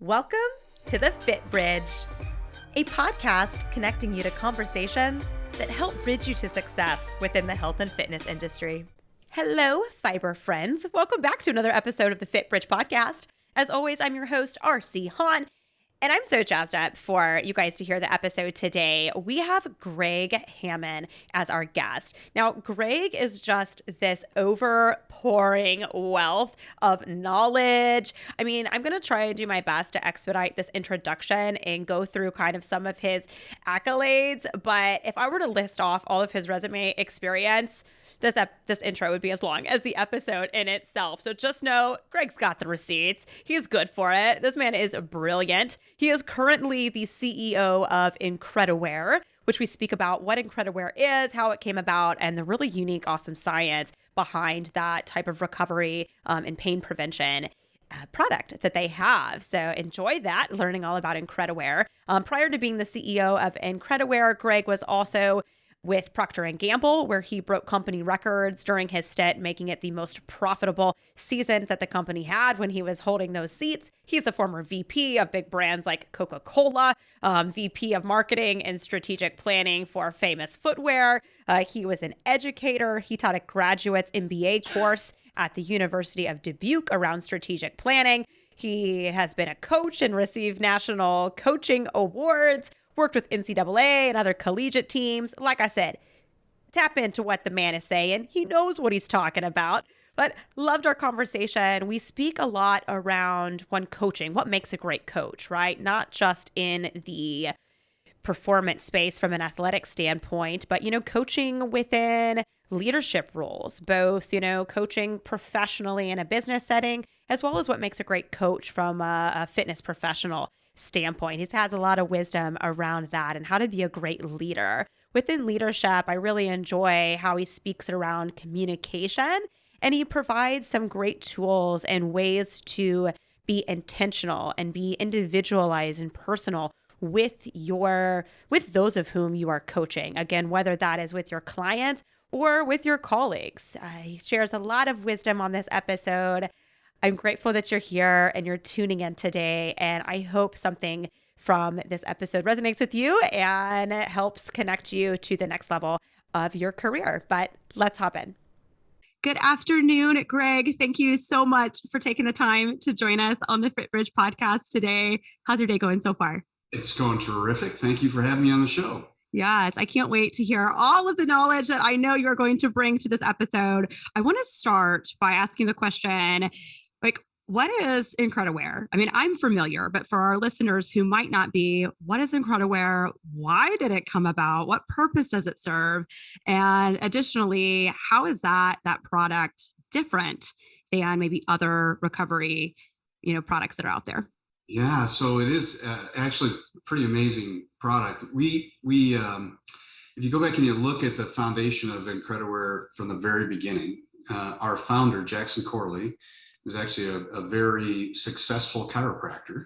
Welcome to the Fit Bridge, a podcast connecting you to conversations that help bridge you to success within the health and fitness industry. Hello, fiber friends. Welcome back to another episode of the Fit Bridge podcast. As always, I'm your host, RC Hahn, and I'm so jazzed up for you guys to hear the episode today. We have Gregg Hamman as our guest. Now, Gregg is just this overpouring wealth of knowledge. I mean, I'm going to try and do my best to expedite this introduction and go through kind of some of his accolades. But if I were to list off all of his resume experience, this intro would be as long as the episode in itself. So just know Gregg's got the receipts. He's good for it. This man is brilliant. He is currently the CEO of Incrediwear, which we speak about what Incrediwear is, how it came about, and the really unique, awesome science behind that type of recovery and pain prevention product that they have. So enjoy that, learning all about Incrediwear. Prior to being the CEO of Incrediwear, Gregg was also with Procter & Gamble, where he broke company records during his stint, making it the most profitable season that the company had when he was holding those seats. He's the former VP of big brands like Coca-Cola, VP of marketing and strategic planning for Famous Footwear. He was an educator. He taught a graduate's MBA course at the University of Dubuque around strategic planning. He has been a coach and received national coaching awards, worked with NCAA and other collegiate teams. Like I said, tap into what the man is saying. He knows what he's talking about, but loved our conversation. We speak a lot around when coaching, what makes a great coach, right? Not just in the performance space from an athletic standpoint, but, coaching within leadership roles, both, coaching professionally in a business setting, as well as what makes a great coach from a fitness professional standpoint. He has a lot of wisdom around that and how to be a great leader. Within leadership, I really enjoy how he speaks around communication, and he provides some great tools and ways to be intentional and be individualized and personal with those of whom you are coaching. Again, whether that is with your clients or with your colleagues. He shares a lot of wisdom on this episode. I'm grateful that you're here and you're tuning in today, and I hope something from this episode resonates with you and helps connect you to the next level of your career. But let's hop in. Good afternoon, Gregg. Thank you so much for taking the time to join us on the FitBridge podcast today. How's your day going so far? It's going terrific. Thank you for having me on the show. Yes, I can't wait to hear all of the knowledge that I know you're going to bring to this episode. I want to start by asking the question, what is Incrediwear? I mean, I'm familiar, but for our listeners who might not be, what is Incrediwear? Why did it come about? What purpose does it serve? And additionally, how is that product different than maybe other recovery, products that are out there? Yeah, so it is actually a pretty amazing product. We if you go back and you look at the foundation of Incrediwear from the very beginning, our founder, Jackson Corley, was actually a very successful chiropractor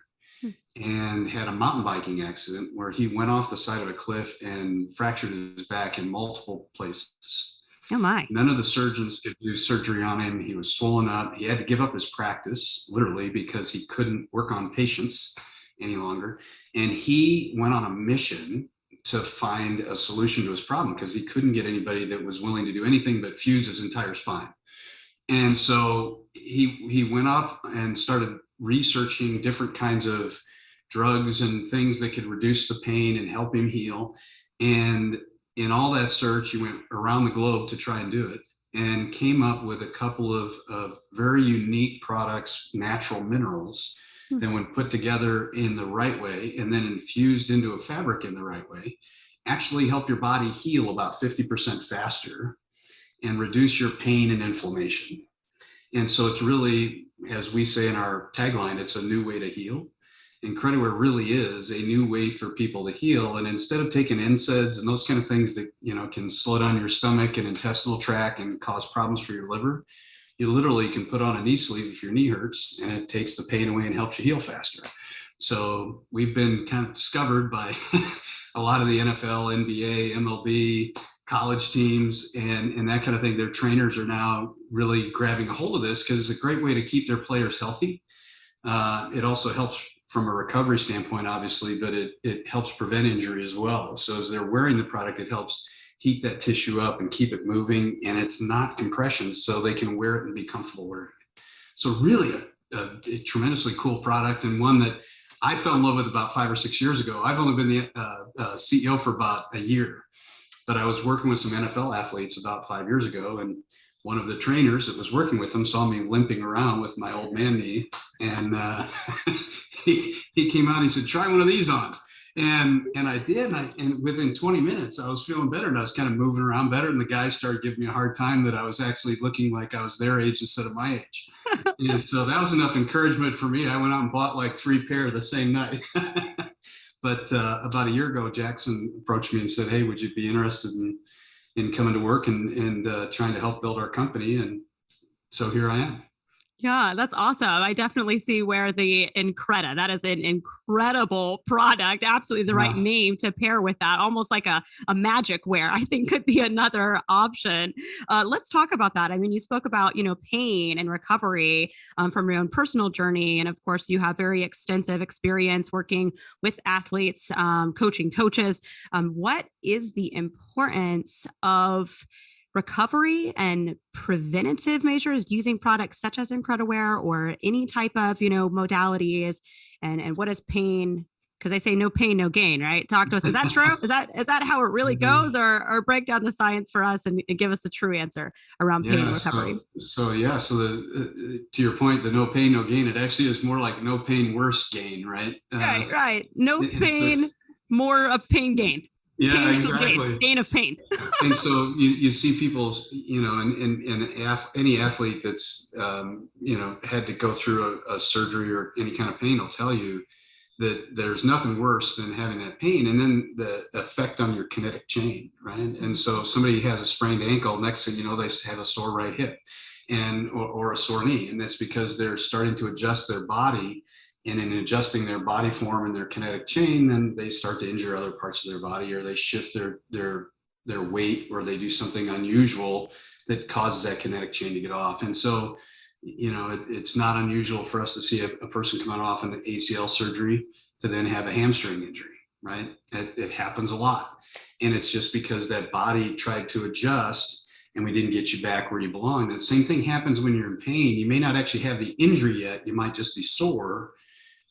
and had a mountain biking accident where he went off the side of a cliff and fractured his back in multiple places. Oh my. None of the surgeons could do surgery on him. He was swollen up. He had to give up his practice, literally, because he couldn't work on patients any longer. And he went on a mission to find a solution to his problem because he couldn't get anybody that was willing to do anything but fuse his entire spine. And so he went off and started researching different kinds of drugs and things that could reduce the pain and help him heal. And in all that search, he went around the globe to try and do it and came up with a couple of very unique products, natural minerals, that when put together in the right way and then infused into a fabric in the right way, actually help your body heal about 50% faster and reduce your pain and inflammation. And so it's really, as we say in our tagline, it's a new way to heal. Incrediwear really is a new way for people to heal. And instead of taking NSAIDs and those kind of things that, can slow down your stomach and intestinal tract and cause problems for your liver, you literally can put on a knee sleeve if your knee hurts and it takes the pain away and helps you heal faster. So we've been kind of discovered by a lot of the NFL, NBA, MLB, college teams and that kind of thing. Their trainers are now really grabbing a hold of this because it's a great way to keep their players healthy. It also helps from a recovery standpoint, obviously, but it helps prevent injury as well. So as they're wearing the product, it helps heat that tissue up and keep it moving. And it's not compression, so they can wear it and be comfortable wearing it. So really a tremendously cool product, and one that I fell in love with about 5 or 6 years ago. I've only been the CEO for about a year, but I was working with some NFL athletes about 5 years ago, and one of the trainers that was working with them saw me limping around with my old man knee, and he came out and he said, "Try one of these on." And I did, and within 20 minutes, I was feeling better, and I was kind of moving around better, and the guys started giving me a hard time that I was actually looking like I was their age instead of my age. And so that was enough encouragement for me. I went out and bought like 3 pair the same night. But about a year ago, Jackson approached me and said, "Hey, would you be interested in coming to work and trying to help build our company?" And so here I am. Yeah, that's awesome. I definitely see where the Increda, that is an incredible product. Absolutely the right name to pair with that. Almost like a magic wear, I think could be another option. Let's talk about that. I mean, you spoke about, pain and recovery from your own personal journey. And of course, you have very extensive experience working with athletes, coaching coaches. What is the importance of recovery and preventative measures using products such as Incrediwear or any type of, modalities, and what is pain? Because they say no pain, no gain, right? Talk to us. Is that true? Is that how it really goes, or break down the science for us and give us the true answer around pain and recovery? So to your point, the no pain, no gain, it actually is more like no pain, worse gain, right? Right. No pain, more of pain gain. Yeah, pain exactly. Gain of pain. And so you see people, any athlete that's, had to go through a surgery or any kind of pain will tell you that there's nothing worse than having that pain and then the effect on your kinetic chain, right? And so somebody has a sprained ankle, next thing you know, they have a sore right hip or a sore knee. And that's because they're starting to adjust their body, and in adjusting their body form and their kinetic chain, then they start to injure other parts of their body, or they shift their weight, or they do something unusual that causes that kinetic chain to get off. And so, it's not unusual for us to see a person coming off an ACL surgery to then have a hamstring injury, right? It happens a lot. And it's just because that body tried to adjust and we didn't get you back where you belong. The same thing happens when you're in pain. You may not actually have the injury yet. You might just be sore,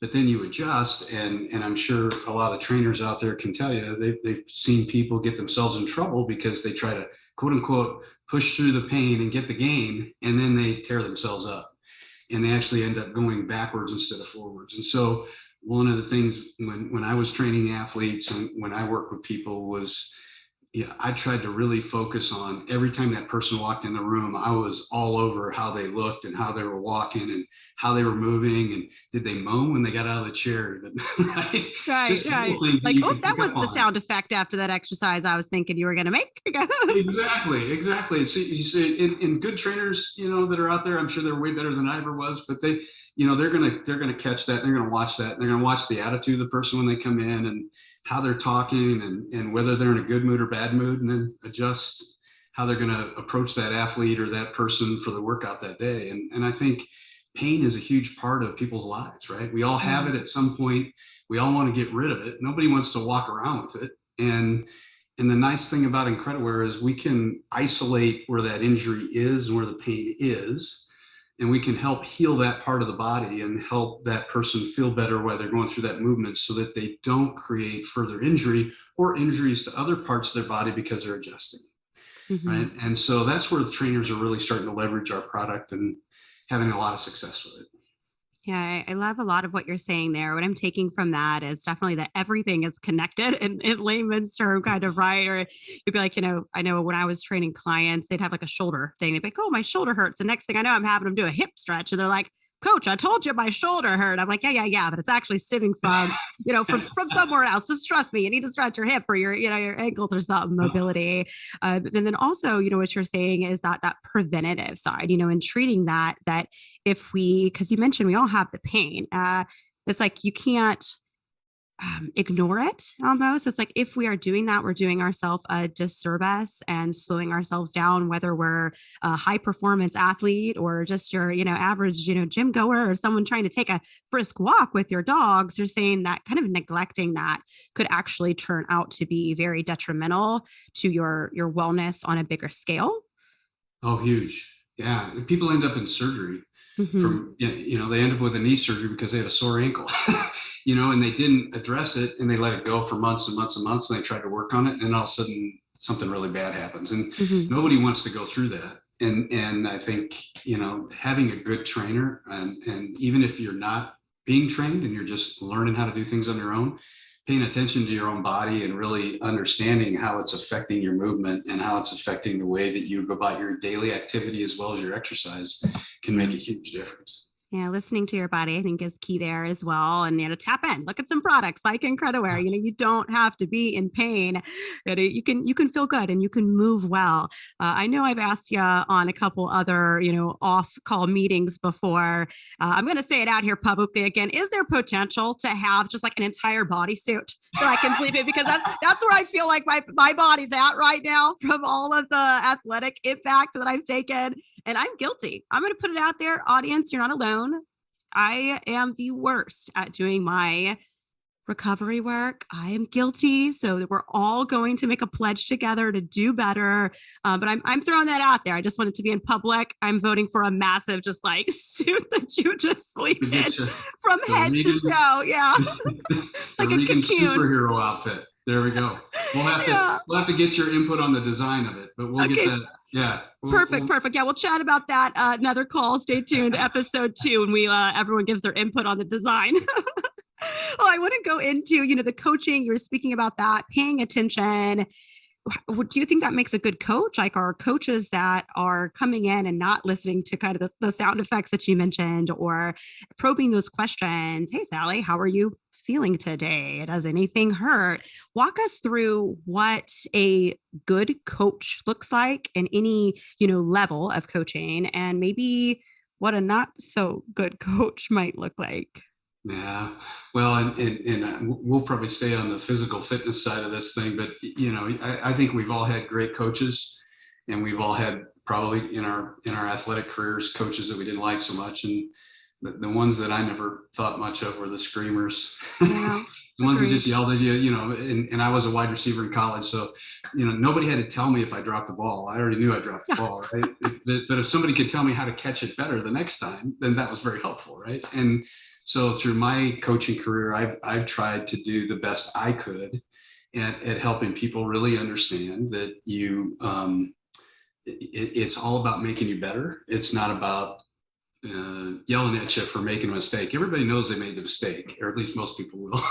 but then you adjust, and I'm sure a lot of the trainers out there can tell you they've seen people get themselves in trouble because they try to, quote unquote, push through the pain and get the gain, and then they tear themselves up, and they actually end up going backwards instead of forwards. And so one of the things when I was training athletes and when I work with people was, I tried to really focus on every time that person walked in the room, I was all over how they looked and how they were walking and how they were moving, and did they moan when they got out of the chair? Right. Like, oh, that was the sound effect after that exercise I was thinking you were going to make. Exactly. So you see, in good trainers, that are out there, I'm sure they're way better than I ever was, but they're going to catch that. And they're going to watch that. And they're going to watch the attitude of the person when they come in, and how they're talking, and whether they're in a good mood or bad mood, and then adjust how they're going to approach that athlete or that person for the workout that day. And I think pain is a huge part of people's lives, right? We all have it at some point. We all want to get rid of it. Nobody wants to walk around with it. And the nice thing about Incrediwear is we can isolate where that injury is and where the pain is, and we can help heal that part of the body and help that person feel better while they're going through that movement, so that they don't create further injury or injuries to other parts of their body because they're adjusting. Right. And so that's where the trainers are really starting to leverage our product and having a lot of success with it. Yeah, I love a lot of what you're saying there. What I'm taking from that is definitely that everything is connected in layman's term, kind of, right? Or you'd be like, I know when I was training clients, they'd have like a shoulder thing. They'd be like, oh, my shoulder hurts. The next thing I know, I'm having them do a hip stretch. And they're like, Coach, I told you my shoulder hurt. I'm like, yeah, but it's actually stemming from, from somewhere else. Just trust me. You need to stretch your hip or your ankles or something, mobility. And then also, what you're saying is that preventative side, and treating that if because you mentioned we all have the pain. It's like you can't ignore it almost. It's like, if we are doing that, we're doing ourselves a disservice and slowing ourselves down, whether we're a high performance athlete or just your, average, gym goer, or someone trying to take a brisk walk with your dogs. You're saying that kind of neglecting that could actually turn out to be very detrimental to your wellness on a bigger scale. Oh, huge. Yeah. People end up in surgery from, they end up with a knee surgery because they had a sore ankle, and they didn't address it and they let it go for months and months and months. And they tried to work on it. And all of a sudden something really bad happens, and nobody wants to go through that. And I think, having a good trainer, and even if you're not being trained and you're just learning how to do things on your own, paying attention to your own body and really understanding how it's affecting your movement and how it's affecting the way that you go about your daily activity as well as your exercise can make a huge difference. Yeah, listening to your body, I think, is key there as well. And, tap in, look at some products like Incrediwear. You don't have to be in pain. You can feel good and you can move well. I know I've asked you on a couple other, off-call meetings before. I'm going to say it out here publicly again. Is there potential to have just like an entire bodysuit that I can sleep in? Because that's where I feel like my body's at right now from all of the athletic impact that I've taken. And I'm guilty. I'm going to put it out there. Audience, you're not alone. I am the worst at doing my recovery work. I am guilty. So we're all going to make a pledge together to do better. But I'm throwing that out there. I just want it to be in public. I'm voting for a massive, just like suit that you just sleep in from head to toe. Yeah. Like a cocoon superhero outfit. There we go. We'll have to get your input on the design of it, but we'll get that. Yeah. Perfect. Yeah. We'll chat about that. Another call. Stay tuned. Episode 2. And we, everyone gives their input on the design. Well, I want to go into, the coaching. You were speaking about that, paying attention. Do you think that makes a good coach? Like, are coaches that are coming in and not listening to kind of the sound effects that you mentioned, or probing those questions? Hey, Sally, how are you feeling today? Does anything hurt? Walk us through what a good coach looks like in any, level of coaching, and maybe what a not so good coach might look like. Yeah, well, and we'll probably stay on the physical fitness side of this thing, but I think we've all had great coaches, and we've all had probably in our athletic careers coaches that we didn't like so much, and the ones that I never thought much of were the screamers. Yeah, the ones that just yelled at you, and I was a wide receiver in college, so nobody had to tell me if I dropped the ball. I already knew I dropped the ball, right? But if somebody could tell me how to catch it better the next time, then that was very helpful, right? And so through my coaching career, I've tried to do the best I could at helping people really understand that it's all about making you better. It's not about yelling at you for making a mistake. Everybody knows they made the mistake, or at least most people will.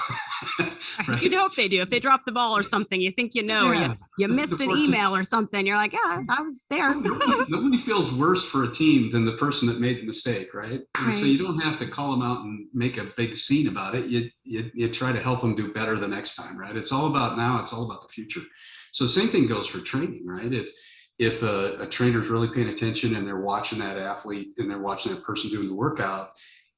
Right? You'd hope they do. If they drop the ball or something, you think or you missed an email or something. You're like, yeah, I was there. Nobody feels worse for a team than the person that made the mistake, right? So you don't have to call them out and make a big scene about it. You try to help them do better the next time, right? It's all about now. It's all about the future. So the same thing goes for training, right? If a trainer is really paying attention and they're watching that athlete and they're watching that person doing the workout,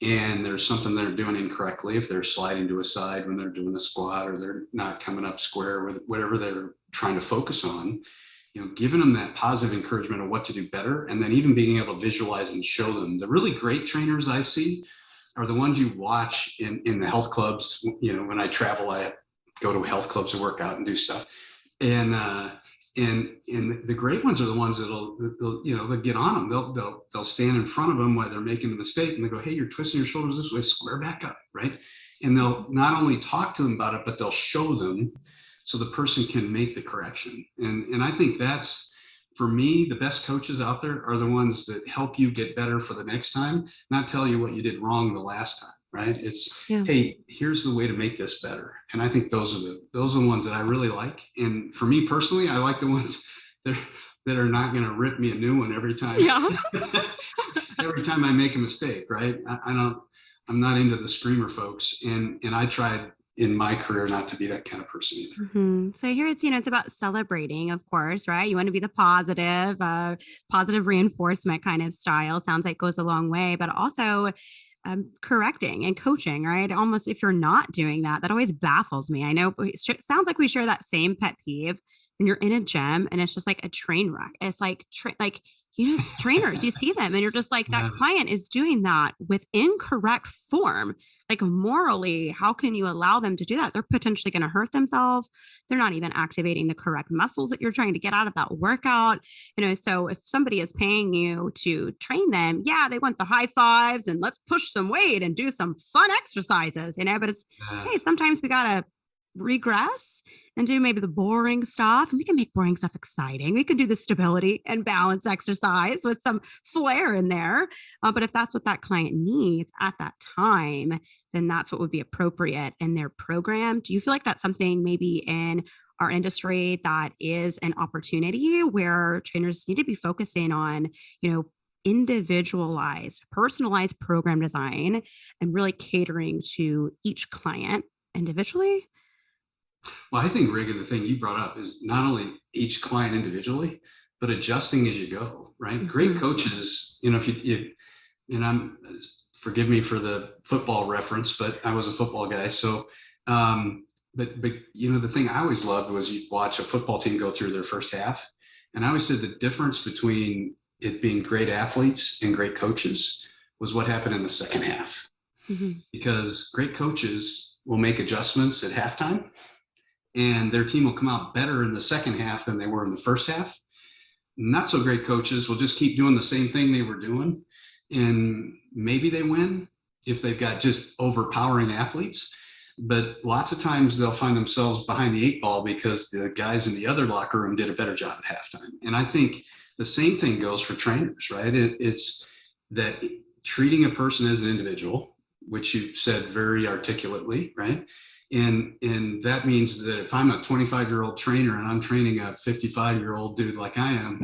and there's something they're doing incorrectly, if they're sliding to a side when they're doing a squat, or they're not coming up square with whatever they're trying to focus on, giving them that positive encouragement of what to do better, and then even being able to visualize and show them. The really great trainers I see are the ones you watch in the health clubs. When I travel, I go to health clubs to work out and do stuff. And the great ones are the ones they'll get on them. They'll stand in front of them while they're making the mistake, and they go, "Hey, you're twisting your shoulders this way, square back up," right? And they'll not only talk to them about it, but they'll show them so the person can make the correction. And I think that's, for me, the best coaches out there are the ones that help you get better for the next time, not tell you what you did wrong the last time. Right? Hey, here's the way to make this better. And I think those are the ones that I really like. And for me personally, I like the ones that are not going to rip me a new one every time. Yeah. Every time I make a mistake, right? I'm not into the screamer folks. And I tried in my career not to be that kind of person either. Mm-hmm. So here it's about celebrating, of course, right? You want to be the positive reinforcement kind of style. Sounds like goes a long way, but also correcting and coaching, right? Almost if you're not doing that, that always baffles me. I know it sounds like we share that same pet peeve when you're in a gym and it's just like a train wreck. It's like, trainers, you see them and you're just like, that client is doing that with incorrect form. Like morally, how can you allow them to do that? They're potentially going to hurt themselves. They're not even activating the correct muscles that you're trying to get out of that workout. So if somebody is paying you to train them, yeah, they want the high fives and let's push some weight and do some fun exercises, but it's, hey, sometimes we got to regress and do maybe the boring stuff. And we can make boring stuff exciting. We could do the stability and balance exercise with some flair in there. But if that's what that client needs at that time, then that's what would be appropriate in their program. Do you feel like that's something maybe in our industry that is an opportunity where trainers need to be focusing on, individualized, personalized program design and really catering to each client individually? Well, I think, Reagan, the thing you brought up is not only each client individually, but adjusting as you go, right? Mm-hmm. Great coaches, if you forgive me for the football reference, but I was a football guy. So, but the thing I always loved was you watch a football team go through their first half. And I always said the difference between it being great athletes and great coaches was what happened in the second half. Mm-hmm. Because great coaches will make adjustments at halftime and their team will come out better in the second half than they were in the first half. Not so great coaches will just keep doing the same thing they were doing. And maybe they win if they've got just overpowering athletes. But lots of times they'll find themselves behind the eight ball because the guys in the other locker room did a better job at halftime. And I think the same thing goes for trainers, right? It's that treating a person as an individual, which you said very articulately, right? And that means that if I'm a 25-year-old trainer and I'm training a 55-year-old dude like I am,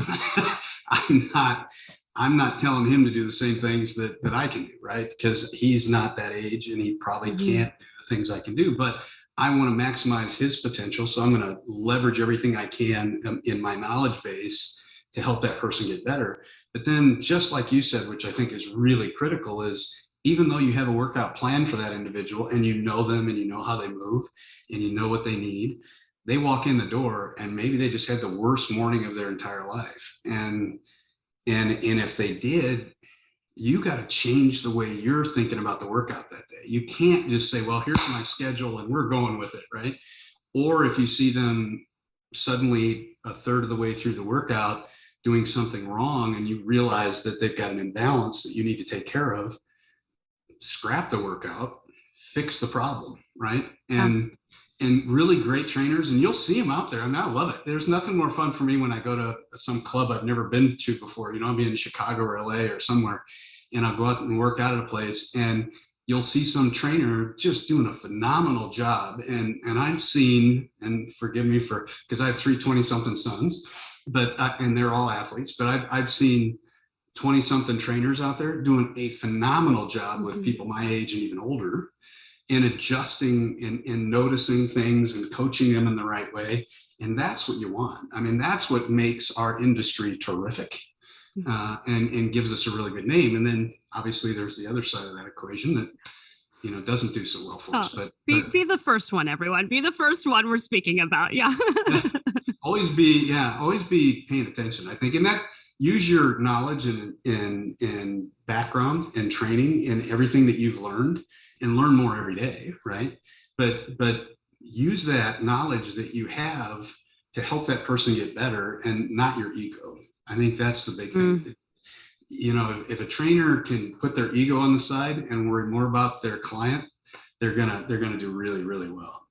I'm not telling him to do the same things that I can do, right? Because he's not that age and he probably can't do the things I can do, but I want to maximize his potential. So I'm going to leverage everything I can in my knowledge base to help that person get better. But then just like you said, which I think is really critical, is even though you have a workout plan for that individual and you know them and you know how they move and you know what they need, they walk in the door and maybe they just had the worst morning of their entire life. And if they did, you got to change the way you're thinking about the workout that day. You can't just say, well, here's my schedule and we're going with it, right? Or if you see them suddenly a third of the way through the workout doing something wrong and you realize that they've got an imbalance that you need to take care of, scrap the workout, fix the problem, right? And really great trainers, and you'll see them out there. I mean, I love it. There's nothing more fun for me when I go to some club I've never been to before. I'll be in Chicago or LA or somewhere, and I'll go out and work out at a place, and you'll see some trainer just doing a phenomenal job. And I've seen, and forgive me because I have 3 20-something sons, and they're all athletes, but I've seen 20-something trainers out there doing a phenomenal job with people my age and even older, and adjusting and noticing things and coaching them in the right way. And that's what you want. I mean, that's what makes our industry terrific and gives us a really good name. And then obviously there's the other side of that equation that, doesn't do so well for us. But be the first one, everyone. Be the first one we're speaking about. Yeah. Always be paying attention, I think. And that, use your knowledge and background and training and everything that you've learned and learn more every day, right? But use that knowledge that you have to help that person get better and not your ego. I think that's the big thing. If a trainer can put their ego on the side and worry more about their client, they're gonna do really, really well.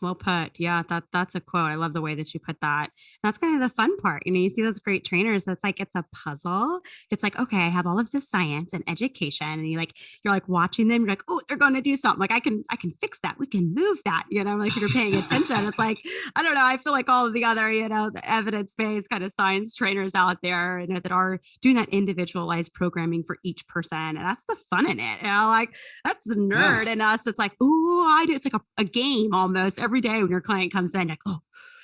Well put. Yeah, that's a quote. I love the way that you put that. That's kind of the fun part. You see those great trainers. That's like, it's a puzzle. It's like, okay, I have all of this science and education, and you're like watching them. You're like, oh, they're going to do something. Like I can fix that. We can move that. Like if you're paying attention, it's like, I don't know. I feel like all of the other, the evidence-based kind of science trainers out there, that are doing that individualized programming for each person, and that's the fun in it. Like that's the nerd in us. It's like, oh, I do. It's like a game almost every day when your client comes in, like, oh,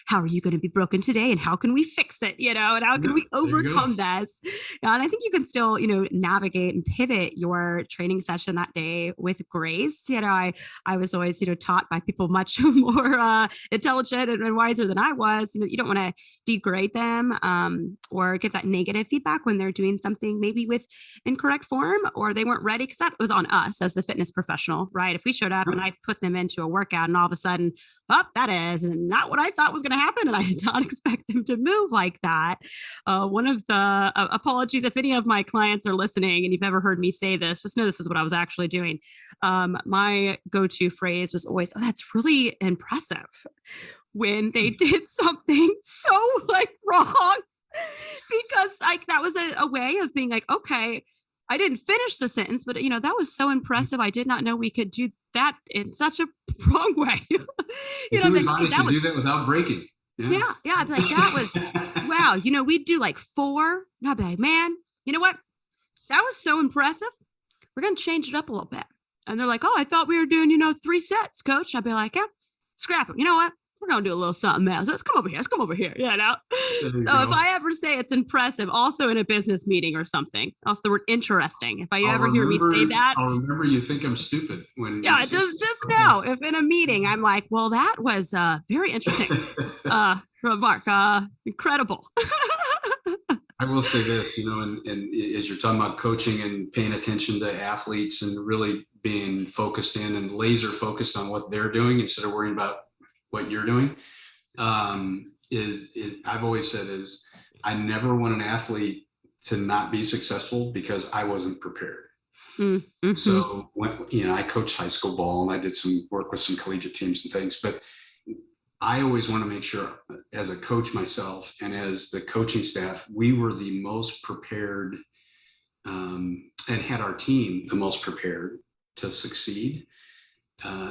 how are you going to be broken today? And how can we fix it? And how can we overcome this? And I think you can still, navigate and pivot your training session that day with grace. I was always, taught by people much more intelligent and wiser than I was. You don't want to degrade them or give that negative feedback when they're doing something maybe with incorrect form or they weren't ready, because that was on us as the fitness professional, right? If we showed up and I put them into a workout and all of a sudden, that is not what I thought was going to happen, and I did not expect them to move like that. One of the apologies, if any of my clients are listening and you've ever heard me say this, just know this is what I was actually doing. My go-to phrase was always, "Oh, that's really impressive," when they did something so wrong, because that was a way of being like, okay, I didn't finish the sentence, but that was so impressive. I did not know we could do that in such a wrong way. That do that without breaking. Yeah. I'd be like, that was, wow. We'd do 4, and I'd be like, man, you know what? That was so impressive. We're going to change it up a little bit. And they're like, oh, I thought we were doing, 3 sets, coach. I'd be like, yeah, scrap them. You know what? We're going to do a little something else. Let's come over here. So if I ever say it's impressive, also in a business meeting or something, also the word interesting. If I ever hear me say that, I'll remember you think I'm stupid when. Yeah, just know if in a meeting I'm like, well, that was very interesting remark, incredible. I will say this, and as you're talking about coaching and paying attention to athletes and really being focused in and laser focused on what they're doing instead of worrying about what you're doing, I've always said is I never want an athlete to not be successful because I wasn't prepared. Mm-hmm. So when, I coached high school ball and I did some work with some collegiate teams and things, but I always want to make sure as a coach myself and as the coaching staff, we were the most prepared and had our team the most prepared to succeed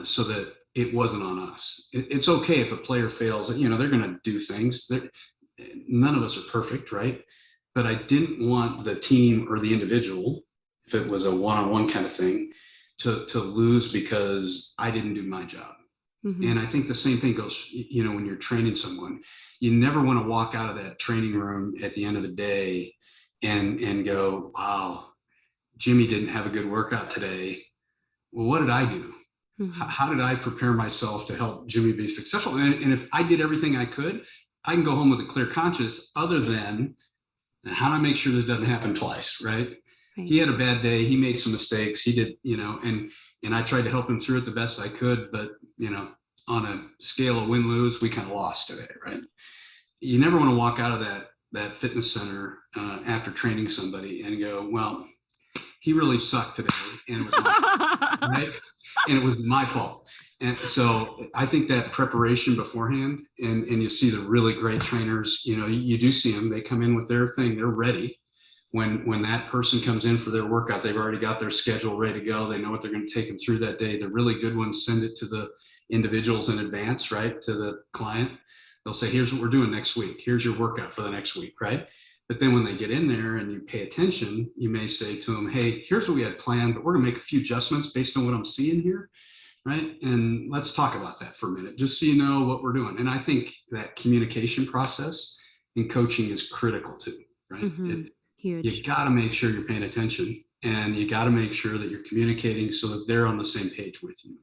so that it wasn't on us. It's okay if a player fails, they're going to do things that none of us are perfect, right? But I didn't want the team or the individual, if it was a one-on-one kind of thing, to lose because I didn't do my job. Mm-hmm. And I think the same thing goes, when you're training someone, you never want to walk out of that training room at the end of the day and go, wow, Jimmy didn't have a good workout today. Well, what did I do? Mm-hmm. How did I prepare myself to help Jimmy be successful? And if I did everything I could, I can go home with a clear conscience other than how do I make sure this doesn't happen twice, right? He had a bad day. He made some mistakes. He did, and I tried to help him through it the best I could. But, on a scale of win-lose, we kind of lost today, right? You never want to walk out of that fitness center after training somebody and go, well, he really sucked today. And it was my fault, right? And it was my fault. And so I think that preparation beforehand, and you see the really great trainers, you do see them, they come in with their thing, they're ready. When that person comes in for their workout, they've already got their schedule ready to go. They know what they're going to take them through that day. The really good ones send it to the individuals in advance, right? To the client. They'll say, here's what we're doing next week. Here's your workout for the next week, right? But then when they get in there and you pay attention, you may say to them, hey, here's what we had planned, but we're going to make a few adjustments based on what I'm seeing here, right? And let's talk about that for a minute, just so you know what we're doing. And I think that communication process in coaching is critical too, right? Mm-hmm. Huge. You got to make sure you're paying attention, and you got to make sure that you're communicating so that they're on the same page with you.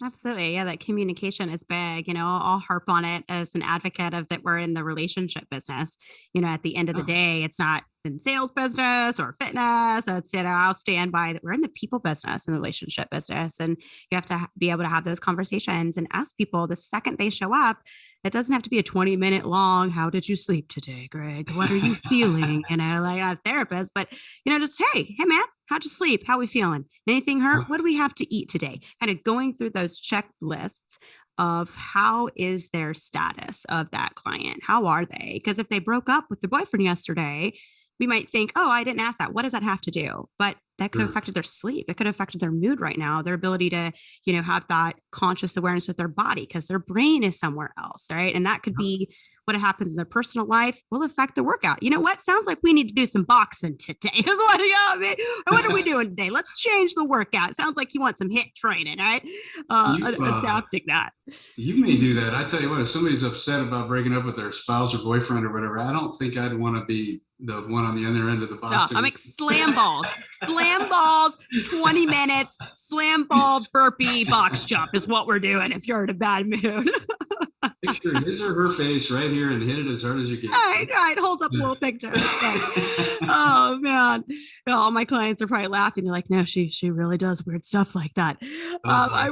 Absolutely. Yeah, that communication is big. I'll harp on it as an advocate of that we're in the relationship business. At the end of the day, it's not in sales business or fitness. It's, I'll stand by that we're in the people business and the relationship business. And you have to be able to have those conversations and ask people the second they show up. It doesn't have to be a 20-minute long, how did you sleep today, Greg? What are you feeling? Like a therapist, but, just, hey man, how'd you sleep? How are we feeling? Anything hurt? What do we have to eat today? Kind of going through those checklists of how is their status of that client? How are they? Because if they broke up with their boyfriend yesterday, we might think, oh, I didn't ask that. What does that have to do? But that could have affected their sleep. That could have affected their mood right now, their ability to, have that conscious awareness with their body because their brain is somewhere else, right? And that could be what happens in their personal life will affect the workout. You know what? Sounds like we need to do some boxing today. What are we doing today? Let's change the workout. Sounds like you want some HIIT training, right? Adapting that. You may do that. I tell you what, if somebody's upset about breaking up with their spouse or boyfriend or whatever, I don't think I'd want to be the one on the other end of the box. No, I'm like slam balls, 20 minutes, slam ball, burpee, box jump is what we're doing if you're in a bad mood. Picture his or her face right here and hit it as hard as you can. Right. Holds up a little picture. Oh man. All my clients are probably laughing. They're like, no, she really does weird stuff like that. I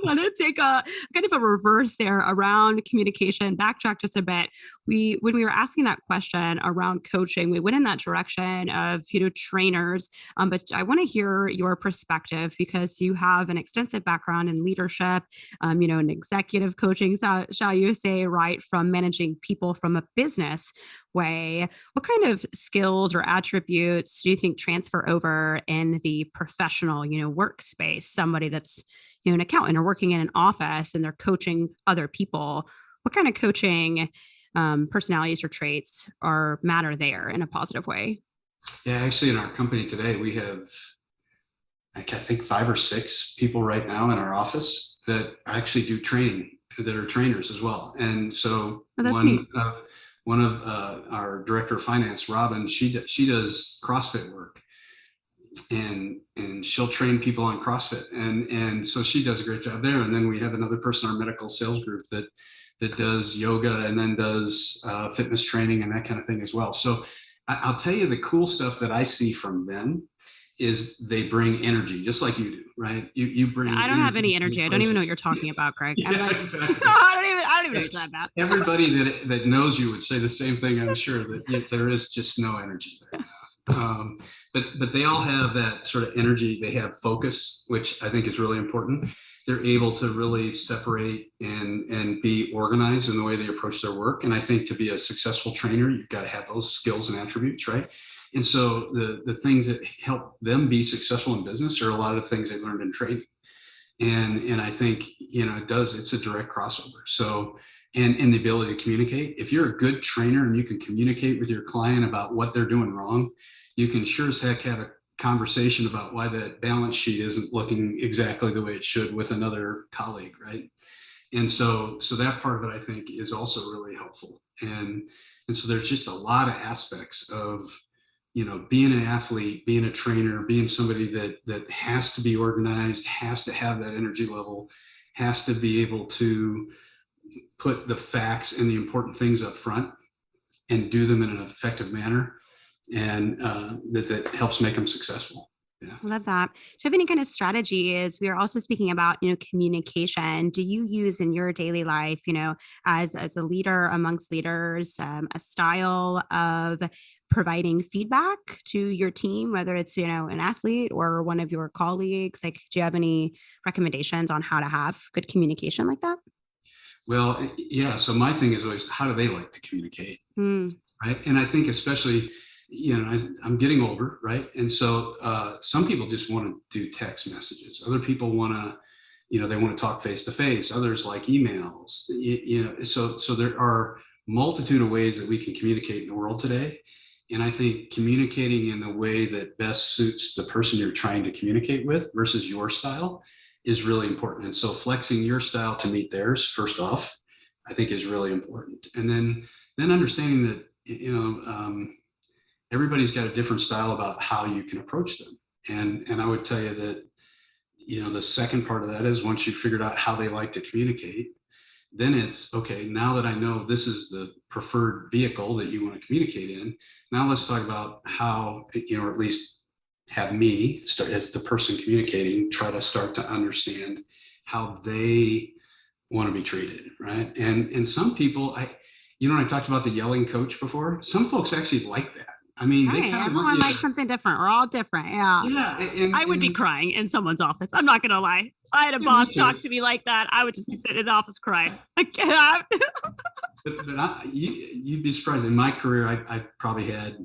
want to take a kind of a reverse there around communication, backtrack just a bit. When we were asking that question around coaching, we went in that direction of, trainers. But I want to hear your perspective because you have an extensive background in leadership, in executive coaching, shall you say, right, from managing people from a business way. What kind of skills or attributes do you think transfer over in the professional, workspace? Somebody that's, an accountant or working in an office and they're coaching other people. What kind of coaching personalities or traits matter there in a positive way? Yeah, actually in our company today, we have, I think 5 or 6 people right now in our office that actually do training, that are trainers as well. And so one of our director of finance, Robin, she does CrossFit work, and she'll train people on CrossFit, and so she does a great job there. And then we have another person, our medical sales group, that does yoga and then does fitness training and that kind of thing as well. So I'll tell you the cool stuff that I see from them is they bring energy, just like you do, right? You bring. I don't have any energy. I don't even know what you're talking about, Greg. Exactly. No, I don't even know what you're talking about. Everybody that knows you would say the same thing. I'm sure that there is just no energy there. But they all have that sort of energy. They have focus, which I think is really important. They're able to really separate and be organized in the way they approach their work. And I think to be a successful trainer, you've got to have those skills and attributes, right? And so the things that help them be successful in business are a lot of things they learned in training. And I think, it's a direct crossover. So, and the ability to communicate. If you're a good trainer and you can communicate with your client about what they're doing wrong, you can sure as heck have a conversation about why that balance sheet isn't looking exactly the way it should with another colleague, right? And so that part of it, I think, is also really helpful. And so there's just a lot of aspects of, being an athlete, being a trainer, being somebody that has to be organized, has to have that energy level, has to be able to put the facts and the important things up front and do them in an effective manner. And that helps make them successful. Yeah. I love that. Do you have any kind of strategies? We are also speaking about, communication. Do you use in your daily life, as a leader amongst leaders, a style of providing feedback to your team, whether it's, an athlete or one of your colleagues? Like, do you have any recommendations on how to have good communication like that? Well, yeah. So my thing is always, how do they like to communicate? Right. And I think especially, I'm getting older, right? And so some people just want to do text messages. Other people want to, they want to talk face to face. Others like emails. So there are multitude of ways that we can communicate in the world today. And I think communicating in the way that best suits the person you're trying to communicate with versus your style is really important. And so flexing your style to meet theirs, first off, I think is really important. And then understanding that, everybody's got a different style about how you can approach them. And I would tell you that, the second part of that is once you've figured out how they like to communicate, then it's, okay, now that I know this is the preferred vehicle that you want to communicate in, now let's talk about how, or at least have me start as the person communicating, try to start to understand how they want to be treated, right? And some people, I talked about the yelling coach before. Some folks actually like that. I mean, everyone likes something different. We're all different. Yeah. Yeah. I would be crying in someone's office. I'm not going to lie. If I had a boss talk to me like that, I would just be sitting in the office crying. I can't. But you'd be surprised. In my career, I probably had,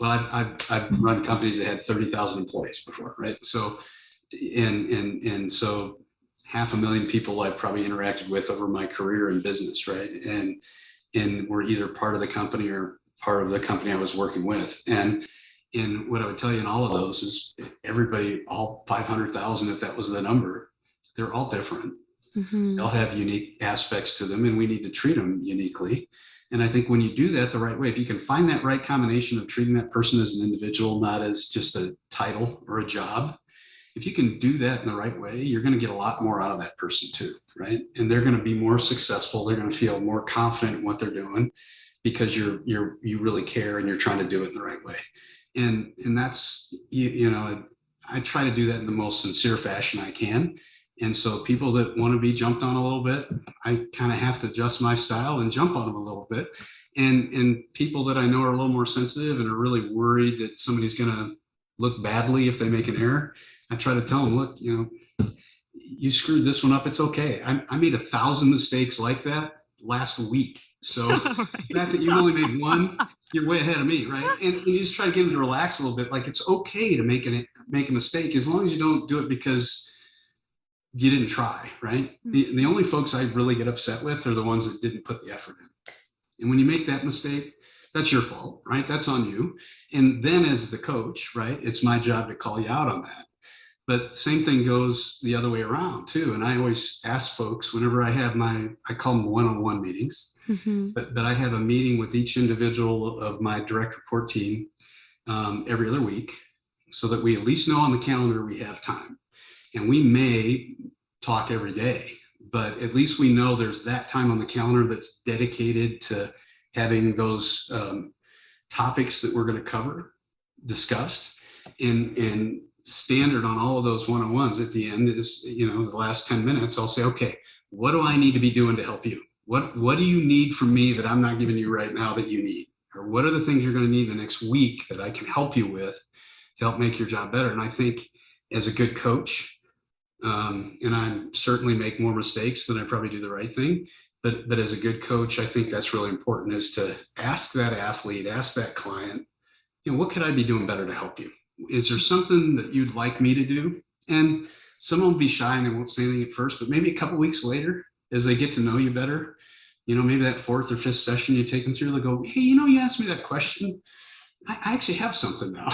I've run companies that had 30,000 employees before, right? So, and so 500,000 people I've probably interacted with over my career in business, right? And were either part of the company or part of the company I was working with. And what I would tell you in all of those is everybody, all 500,000, if that was the number, they're all different. Mm-hmm. They'll have unique aspects to them, and we need to treat them uniquely. And I think when you do that the right way, if you can find that right combination of treating that person as an individual, not as just a title or a job, if you can do that in the right way, you're going to get a lot more out of that person too, right? And they're going to be more successful. They're going to feel more confident in what they're doing because you really care and you're trying to do it in the right way. And that's, I try to do that in the most sincere fashion I can. And so people that want to be jumped on a little bit, I kind of have to adjust my style and jump on them a little bit. And people that I know are a little more sensitive and are really worried that somebody's going to look badly if they make an error, I try to tell them, look, you screwed this one up. It's okay. I made 1,000 mistakes like that last week. So the fact that you only made one, you're way ahead of me, right? And you just try to get them to relax a little bit. Like, it's okay to make a mistake as long as you don't do it because you didn't try, right? The only folks I really get upset with are the ones that didn't put the effort in. And when you make that mistake, that's your fault, right? That's on you. And then as the coach, right, it's my job to call you out on that. But same thing goes the other way around too. And I always ask folks whenever I have I call them one-on-one meetings, mm-hmm. but I have a meeting with each individual of my direct report team every other week so that we at least know on the calendar we have time. And we may talk every day, but at least we know there's that time on the calendar that's dedicated to having those topics that we're going to cover discussed. And standard on all of those one-on-ones at the end is, the last 10 minutes, I'll say, okay, what do I need to be doing to help you? What do you need from me that I'm not giving you right now that you need? Or what are the things you're going to need the next week that I can help you with to help make your job better? And I think as a good coach, and I certainly make more mistakes than I probably do the right thing, but as a good coach, I think that's really important, is to ask that athlete, ask that client, what could I be doing better to help you? Is there something that you'd like me to do? And some will be shy and they won't say anything at first, but maybe a couple of weeks later, as they get to know you better, maybe that 4th or 5th session you take them through, they'll go, hey, you asked me that question. I actually have something now,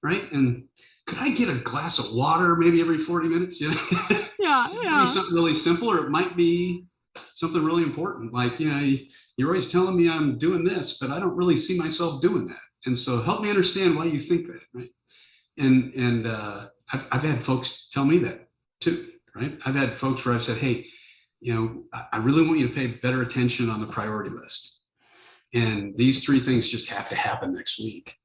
right? And could I get a glass of water maybe every 40 minutes? Yeah. It might be something really simple, or it might be something really important. Like, you're always telling me I'm doing this, but I don't really see myself doing that. And so help me understand why you think that, right? And I've had folks tell me that too, right? I've had folks where I've said, hey, I really want you to pay better attention on the priority list. And these 3 things just have to happen next week.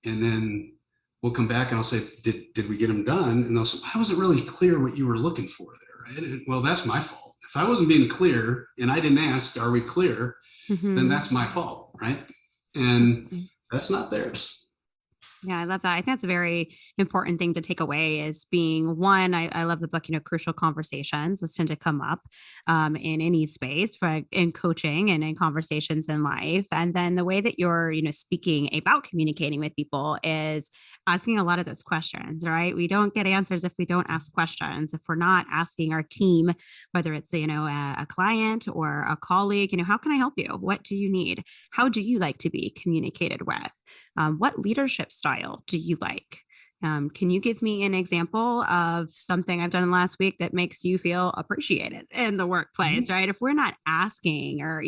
And then we'll come back and I'll say, did we get them done? And they'll say, I wasn't really clear what you were looking for there, right? And, well, that's my fault. If I wasn't being clear and I didn't ask, are we clear? Mm-hmm. Then that's my fault, right? And that's not theirs. Yeah, I love that. I think that's a very important thing to take away, is being one. I love the book, crucial conversations. Those tend to come up in any space, but in coaching and in conversations in life. And then the way that you're, speaking about communicating with people is asking a lot of those questions, right? We don't get answers if we don't ask questions. If we're not asking our team, whether it's, a client or a colleague, how can I help you? What do you need? How do you like to be communicated with? What leadership style do you like? Can you give me an example of something I've done last week that makes you feel appreciated in the workplace, mm-hmm. right? If we're not asking, or,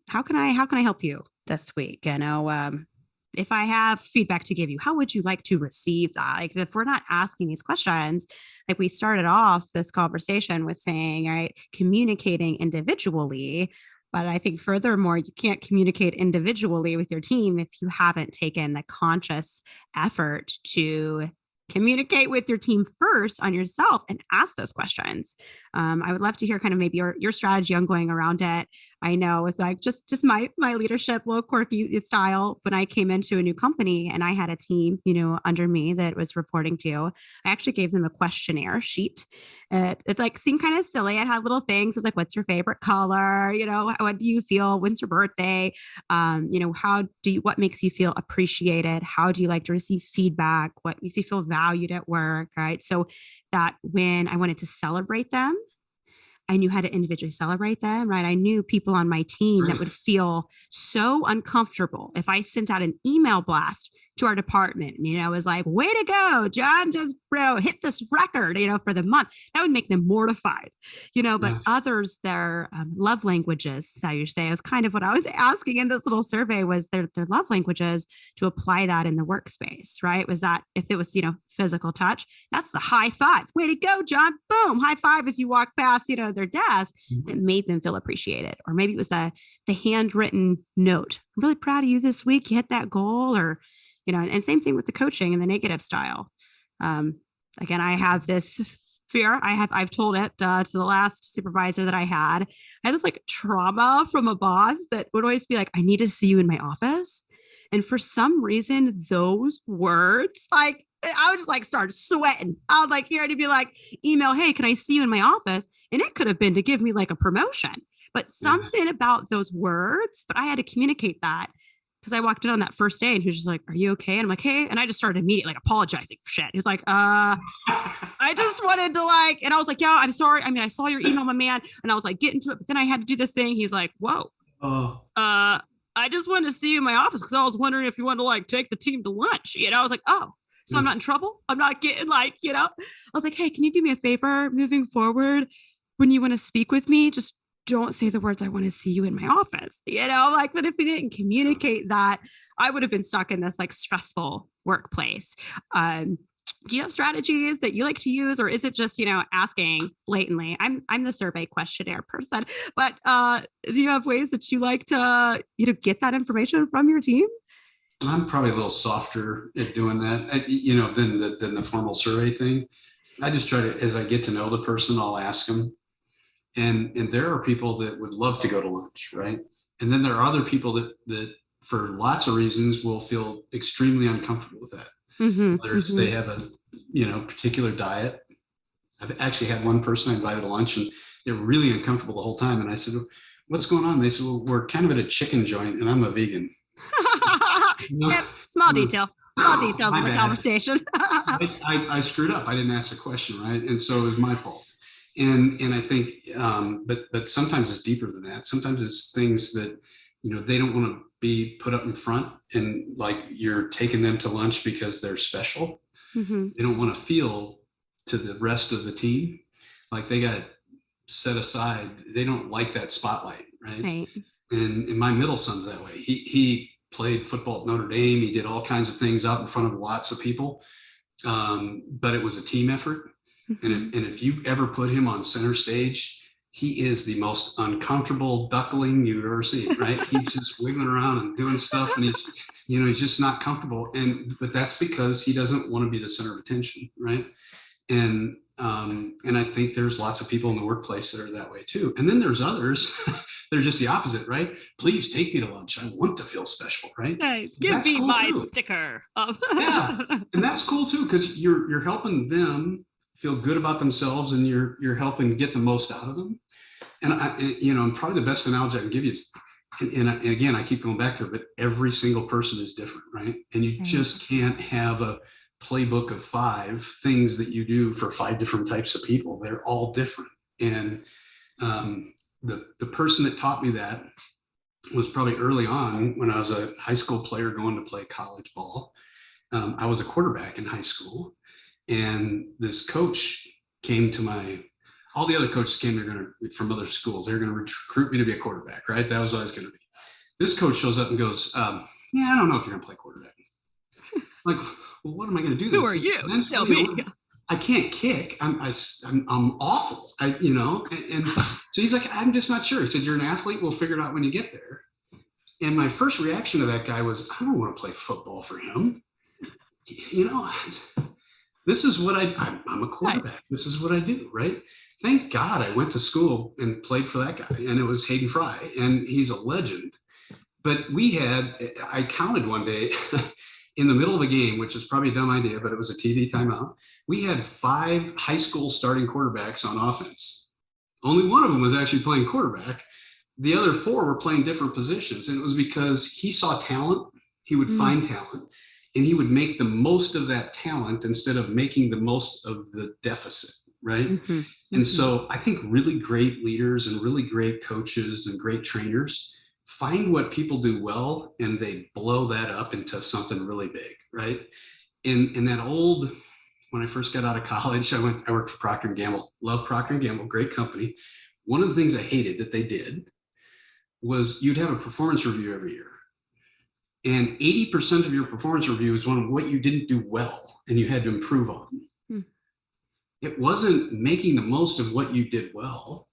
how can I help you this week? If I have feedback to give you, how would you like to receive that? Like, if we're not asking these questions, like we started off this conversation with saying, all right, communicating individually. But I think furthermore, you can't communicate individually with your team if you haven't taken the conscious effort to communicate with your team first on yourself and ask those questions. I would love to hear kind of maybe your strategy on going around it. I know it's like just my leadership, low quirky style. When I came into a new company and I had a team, under me that was reporting to, I actually gave them a questionnaire sheet. It like seemed kind of silly. It had little things. It was like, what's your favorite color? What do you feel? When's your birthday? What makes you feel appreciated? How do you like to receive feedback? What makes you feel valued at work? Right. So that when I wanted to celebrate them, I knew how to individually celebrate them, right? I knew people on my team that would feel so uncomfortable if I sent out an email blast to our department, and, was like, way to go, John just hit this record, for the month. That would make them mortified, but others, their love languages, so you say, is kind of what I was asking in this little survey, was their love languages, to apply that in the workspace, right? Was that if it was, physical touch, that's the high five. Way to go, John. Boom. High five as you walk past, their desk. That made them feel appreciated. Or maybe it was the handwritten note. I'm really proud of you this week. You hit that goal. Or, and same thing with the coaching and the negative style. Again, I have this fear. I've told it to the last supervisor that I had this like trauma from a boss that would always be like, I need to see you in my office. And for some reason, those words, like, I would just like start sweating. I would like hear it be like, email, hey, can I see you in my office? And it could have been to give me like a promotion, but something about those words, but I had to communicate that because I walked in on that first day and he was just like, are you okay? And I'm like, hey, and I just started immediately like apologizing for shit. He was like, I just wanted to like, and I was like, yeah, I'm sorry. I mean, I saw your email, my man. And I was like, getting to it, but then I had to do this thing. He's like, whoa, I just wanted to see you in my office because I was wondering if you wanted to like take the team to lunch. I was like, oh, so I'm not in trouble. I'm not getting like, I was like, hey, can you do me a favor moving forward? When you want to speak with me, just don't say the words, I want to see you in my office, but if we didn't communicate that, I would have been stuck in this like stressful workplace. Do you have strategies that you like to use, or is it just, asking blatantly? I'm the survey questionnaire person, but do you have ways that you like to, get that information from your team? I'm probably a little softer at doing that, than the formal survey thing. I just try to, as I get to know the person, I'll ask them. And there are people that would love to go to lunch, right? And then there are other people that for lots of reasons will feel extremely uncomfortable with that. Whether it's they have a, particular diet. I've actually had one person I invited to lunch and they're really uncomfortable the whole time. And I said, what's going on? They said, well, we're kind of at a chicken joint and I'm a vegan. Small details in the conversation. I screwed up. I didn't ask the question, right? And so it was my fault. And I think, but sometimes it's deeper than that. Sometimes it's things that, they don't want to be put up in front and like you're taking them to lunch because they're special. They don't want to feel to the rest of the team like they got set aside. They don't like that spotlight, right? And my middle son's that way. He played football at Notre Dame. He did all kinds of things out in front of lots of people, but it was a team effort. And if you ever put him on center stage, he is the most uncomfortable duckling you've ever seen, right? He's just wiggling around and doing stuff, and he's just not comfortable. But that's because he doesn't want to be the center of attention, right? And I think there's lots of people in the workplace that are that way too. And then there's others that are just the opposite, right? Please take me to lunch. I want to feel special, right? Hey, give me my sticker. Yeah, and that's cool too because you're helping them feel good about themselves and you're helping get the most out of them. And and probably the best analogy I can give you is, and again, I keep going back to it, but every single person is different, right? And you just can't have a playbook of 5 things that you do for 5 different types of people. They're all different. And the person that taught me that was probably early on when I was a high school player going to play college ball. I was a quarterback in high school. And this coach came to all the other coaches came from other schools. They were going to recruit me to be a quarterback, right? That was what I was going to be. This coach shows up and goes, I don't know if you're going to play quarterback. I'm like, well, what am I going to do? Who are you? Tell me. I can't kick. I'm awful. And so he's like, I'm just not sure. He said, you're an athlete. We'll figure it out when you get there. And my first reaction to that guy was, I don't want to play football for him. This is what I'm a quarterback. This is what I do, right? Thank God I went to school and played for that guy, and it was Hayden Fry, and he's a legend. But I counted one day in the middle of a game, which is probably a dumb idea, but it was a TV timeout. We had 5 high school starting quarterbacks on offense. Only one of them was actually playing quarterback. The other 4 were playing different positions. And it was because he saw talent, he would find talent, and he would make the most of that talent instead of making the most of the deficit, right? And so I think really great leaders and really great coaches and great trainers find what people do well and they blow that up into something really big, right? In that old, when I first got out of college, I worked for Procter & Gamble. Love Procter & Gamble, great company. One of the things I hated that they did was you'd have a performance review every year. And 80% of your performance review is on what you didn't do well and you had to improve on. It wasn't making the most of what you did well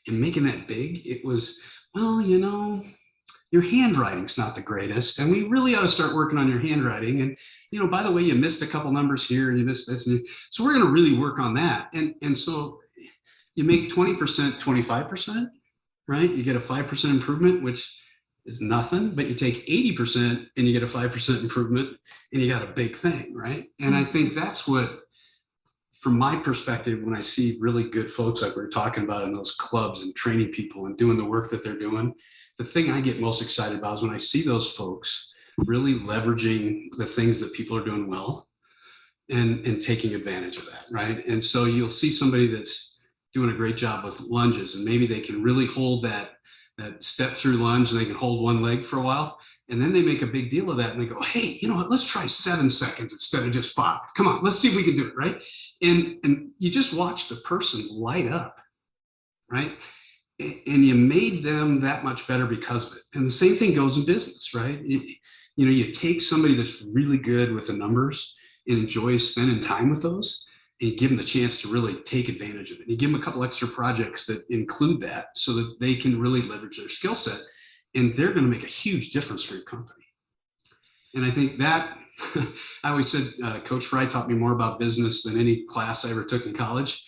and making that big. It was, well, your handwriting's not the greatest, and we really ought to start working on your handwriting. And, by the way, you missed a couple numbers here and you missed this. So we're going to really work on that. And so you make 20%, 25%, right? You get a 5% improvement, which is nothing, but you take 80% and you get a 5% improvement and you got a big thing, right? And I think that's what, from my perspective, when I see really good folks like we were talking about in those clubs and training people and doing the work that they're doing, the thing I get most excited about is when I see those folks really leveraging the things that people are doing well and taking advantage of that, right? And so you'll see somebody that's doing a great job with lunges, and maybe they can really hold that step through lunge and they can hold one leg for a while. And then they make a big deal of that and they go, hey, you know what, let's try 7 seconds instead of just 5. Come on, let's see if we can do it, right? And you just watch the person light up, right? And you made them that much better because of it. And the same thing goes in business, right? You take somebody that's really good with the numbers and enjoys spending time with those, and you give them the chance to really take advantage of it. You give them a couple extra projects that include that so that they can really leverage their skill set, and they're going to make a huge difference for your company. And I think that, I always said, Coach Fry taught me more about business than any class I ever took in college.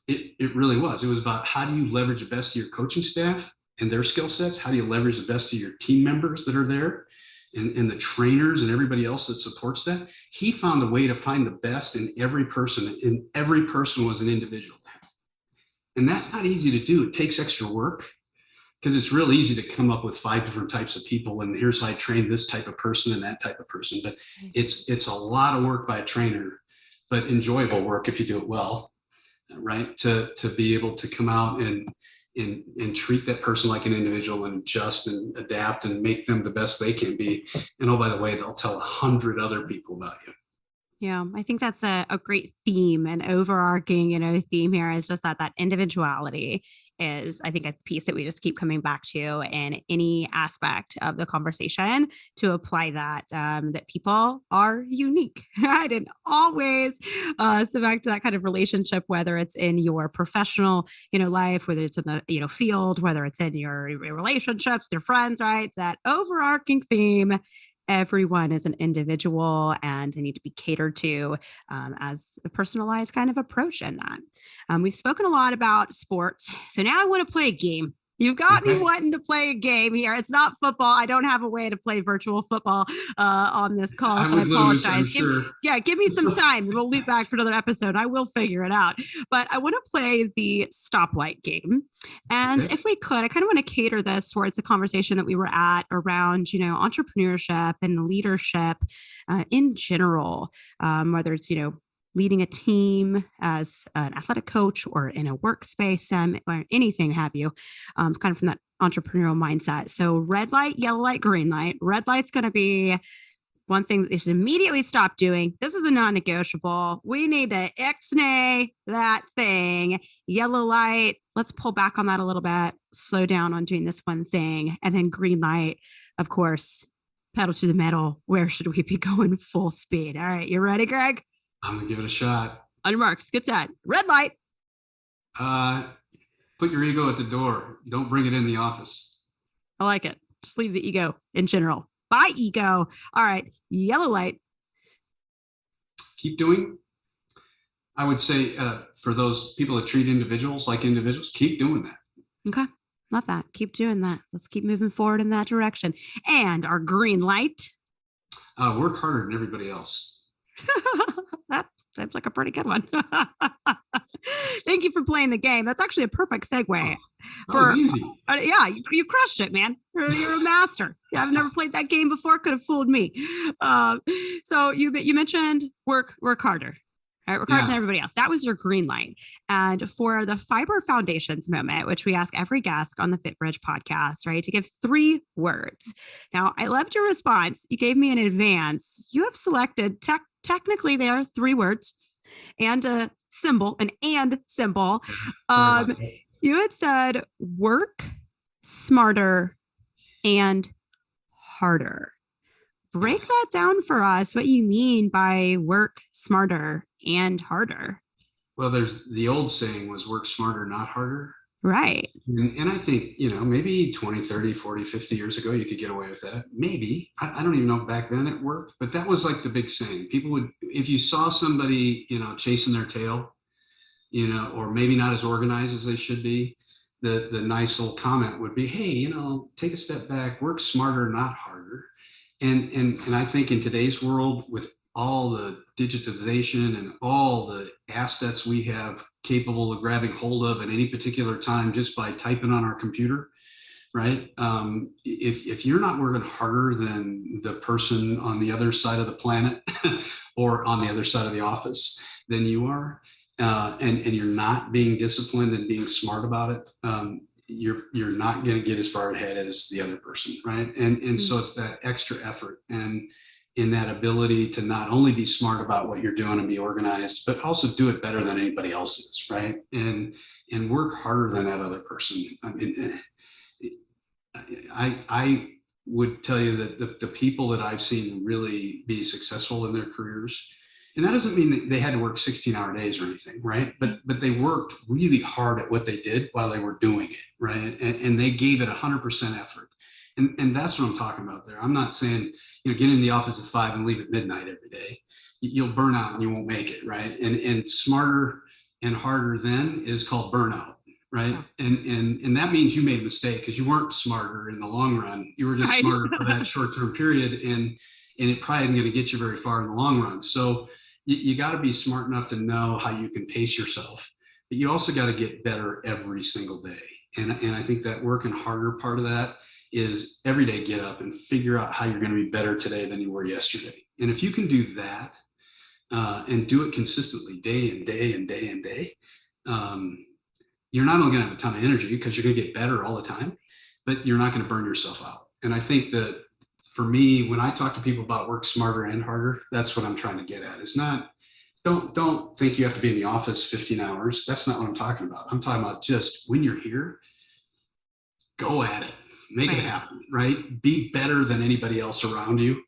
It really was. It was about how do you leverage the best of your coaching staff and their skill sets? How do you leverage the best of your team members that are there and the trainers and everybody else that supports that? He found a way to find the best in every person, and every person was an individual. And that's not easy to do. It takes extra work, because it's real easy to come up with 5 different types of people. And here's how I train this type of person and that type of person. But it's a lot of work by a trainer, but enjoyable work if you do it well, right? To be able to come out and treat that person like an individual and adjust and adapt and make them the best they can be. And oh, by the way, they'll tell 100 other people about you. Yeah, I think that's a great theme, and overarching, theme here is just that individuality is, I think, a piece that we just keep coming back to in any aspect of the conversation, to apply that people are unique, right? And always, so back to that kind of relationship, whether it's in your professional, life, whether it's in the, field, whether it's in your relationships, your friends, right? That overarching theme. Everyone is an individual and they need to be catered to as a personalized kind of approach in that. We've spoken a lot about sports. So now I want to play a game. You've got me wanting to play a game here. It's not football. I don't have a way to play virtual football on this call, so I apologize. Give me some time. We'll loop back for another episode. I will figure it out. But I want to play the stoplight game. And if we could, I kind of want to cater this towards the conversation that we were at around, entrepreneurship and leadership in general, whether it's, leading a team as an athletic coach or in a workspace or anything have you, kind of from that entrepreneurial mindset. So red light, yellow light, green light. Red light's going to be one thing that they should immediately stop doing. This is a non-negotiable. We need to ixnay that thing. Yellow light, let's pull back on that a little bit, slow down on doing this one thing. And then green light, of course, pedal to the metal. Where should we be going full speed? All right, you ready, Greg? I'm going to give it a shot. On your marks, get set. Red light. Put your ego at the door. Don't bring it in the office. I like it. Just leave the ego in general. Bye, ego. All right. Yellow light. Keep doing. I would say for those people that treat individuals like individuals, keep doing that. Okay. Love that. Keep doing that. Let's keep moving forward in that direction. And our green light. Work harder than everybody else. That seems like a pretty good one. Thank you for playing the game. That's actually a perfect segue. That was easy. Yeah, you crushed it, man. You're a master. Yeah, I've never played that game before. Could have fooled me. So you mentioned work harder. Right, work harder than everybody else. That was your green light. And for the Fiber Foundations moment, which we ask every guest on the FitBridge podcast, right, to give 3 words. Now, I loved your response. You gave me in advance. You have selected technically there are 3 words and a symbol, an and symbol. You had said work smarter and harder. Break that down for us, what you mean by work smarter and harder. Well, there's the old saying was work smarter, not harder. Right. And I think, maybe 20, 30, 40, 50 years ago, you could get away with that. Maybe. I don't even know if back then it worked, but that was like the big saying. People would, if you saw somebody, chasing their tail, or maybe not as organized as they should be, the nice little comment would be, hey, take a step back, work smarter, not harder. And I think in today's world, with all the digitization and all the assets we have capable of grabbing hold of at any particular time just by typing on our computer, right? If you're not working harder than the person on the other side of the planet or on the other side of the office than you are, and you're not being disciplined and being smart about it, you're not going to get as far ahead as the other person, right? And so it's that extra effort and in that ability to not only be smart about what you're doing and be organized, but also do it better than anybody else is, right? And work harder than that other person. I mean, I would tell you that the people that I've seen really be successful in their careers, and that doesn't mean that they had to work 16-hour days or anything, right? But they worked really hard at what they did while they were doing it, right? And they gave it 100% effort. And that's what I'm talking about there. I'm not saying, get in the office at 5 and leave at midnight every day. You'll burn out and you won't make it, right? And smarter and harder then is called burnout, right? And that means you made a mistake because you weren't smarter in the long run. You were just smarter for that short-term period, and it probably isn't going to get you very far in the long run. So you got to be smart enough to know how you can pace yourself, but you also got to get better every single day. And I think that working harder part of that is every day get up and figure out how you're going to be better today than you were yesterday. And if you can do that and do it consistently day and day and day and day, you're not only going to have a ton of energy because you're going to get better all the time, but you're not going to burn yourself out. And I think that for me, when I talk to people about work smarter and harder, that's what I'm trying to get at. It's not, don't think you have to be in the office 15 hours. That's not what I'm talking about. I'm talking about just when you're here, go at it. Make it happen, right? Be better than anybody else around you,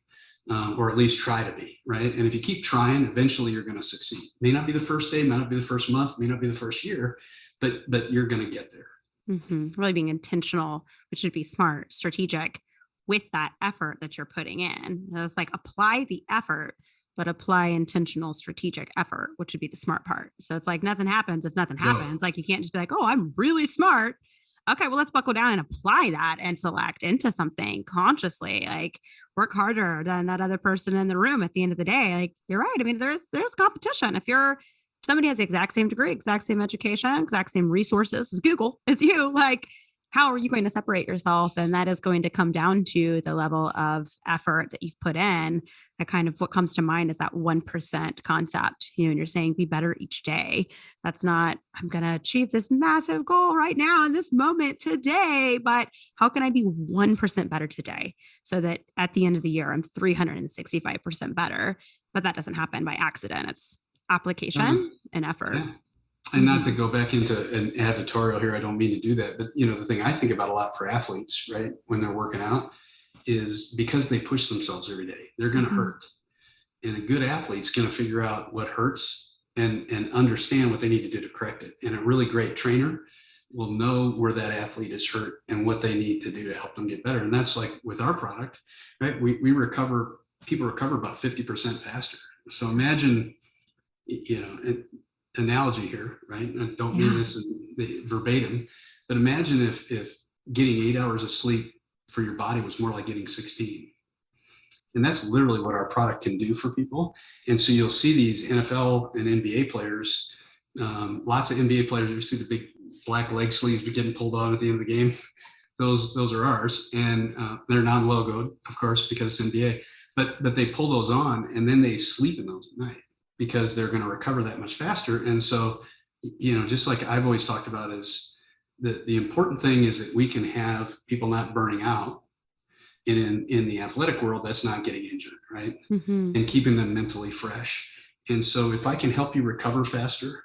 or at least try to be, right? And if you keep trying, eventually you're going to succeed. May not be the first day, may not be the first month, may not be the first year, but you're going to get there. Mm-hmm. Really being intentional, which should be smart, strategic with that effort that you're putting in. It's like apply the effort, but apply intentional, strategic effort, which would be the smart part. So it's like nothing happens if nothing happens. Like you can't just be like, oh, I'm really smart. Okay, well, let's buckle down and apply that and select into something consciously, like work harder than that other person in the room at the end of the day. Like, you're right. I mean, there's competition. If somebody has the exact same degree, exact same education, exact same resources as Google, as you, like, how are you going to separate yourself? And that is going to come down to the level of effort that you've put in. That kind of what comes to mind is that 1% concept, and you're saying be better each day. That's not, I'm going to achieve this massive goal right now in this moment today, but how can I be 1% better today so that at the end of the year, I'm 365% better? But that doesn't happen by accident. It's application and effort. Yeah. And not to go back into an advertorial here, I don't mean to do that, but the thing I think about a lot for athletes, right, when they're working out, is because they push themselves every day, they're going to hurt. And a good athlete's going to figure out what hurts and understand what they need to do to correct it. And a really great trainer will know where that athlete is hurt and what they need to do to help them get better. And that's like with our product, right? People recover about 50% faster. So imagine, analogy here, right? I don't mean this verbatim, but imagine if getting 8 hours of sleep for your body was more like getting 16. And that's literally what our product can do for people. And so you'll see these NFL and NBA players, lots of NBA players, you see the big black leg sleeves getting pulled on at the end of the game. Those are ours, and they're non-logoed, of course, because it's NBA. But they pull those on, and then they sleep in those at night because they're going to recover that much faster. And so, just like I've always talked about, is the important thing is that we can have people not burning out in the athletic world, that's not getting injured, right? Mm-hmm. And keeping them mentally fresh. And so if I can help you recover faster,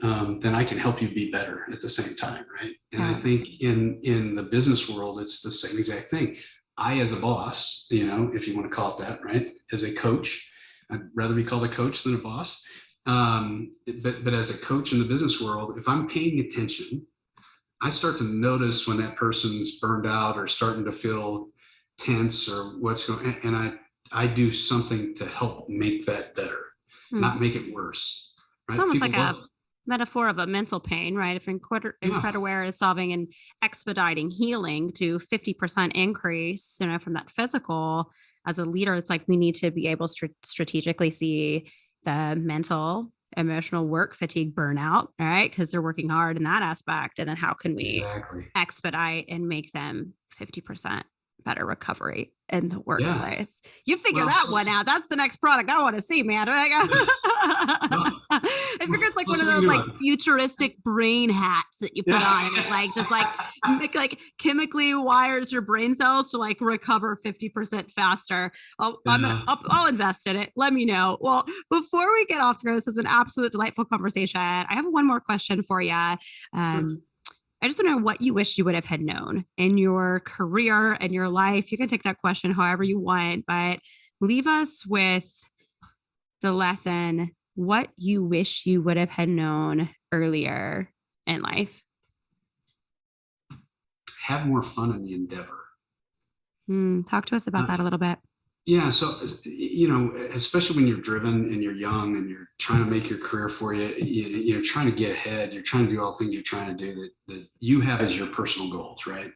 then I can help you be better at the same time, right? And I think in the business world, it's the same exact thing. I, as a boss, if you want to call it that, right? As a coach, I'd rather be called a coach than a boss. But as a coach in the business world, if I'm paying attention, I start to notice when that person's burned out or starting to feel tense or what's going on, and I do something to help make that better, not make it worse. Right? It's almost like a metaphor of a mental pain, right? If Incrediwear is solving and expediting healing to 50% increase, from that physical, as a leader, it's like we need to be able to strategically see the mental, emotional work fatigue burnout, right? Because they're working hard in that aspect. And then how can we expedite and make them 50% better recovery in the workplace? You figure that one out. That's the next product I want to see, man. I figure it's like one of those like futuristic brain hats that you put on, and it like chemically wires your brain cells to like recover 50% faster. I'll invest in it. Let me know. Well, before we get off here, this has been an absolute delightful conversation. I have one more question for you. I just want to know what you wish you would have had known in your career and your life. You can take that question however you want, but leave us with the lesson, what you wish you would have had known earlier in life. Have more fun in the endeavor. Talk to us about that a little bit. Yeah. So, especially when you're driven and you're young and you're trying to make your career for you, you're trying to get ahead, you're trying to do all the things you're trying to do that you have as your personal goals, right?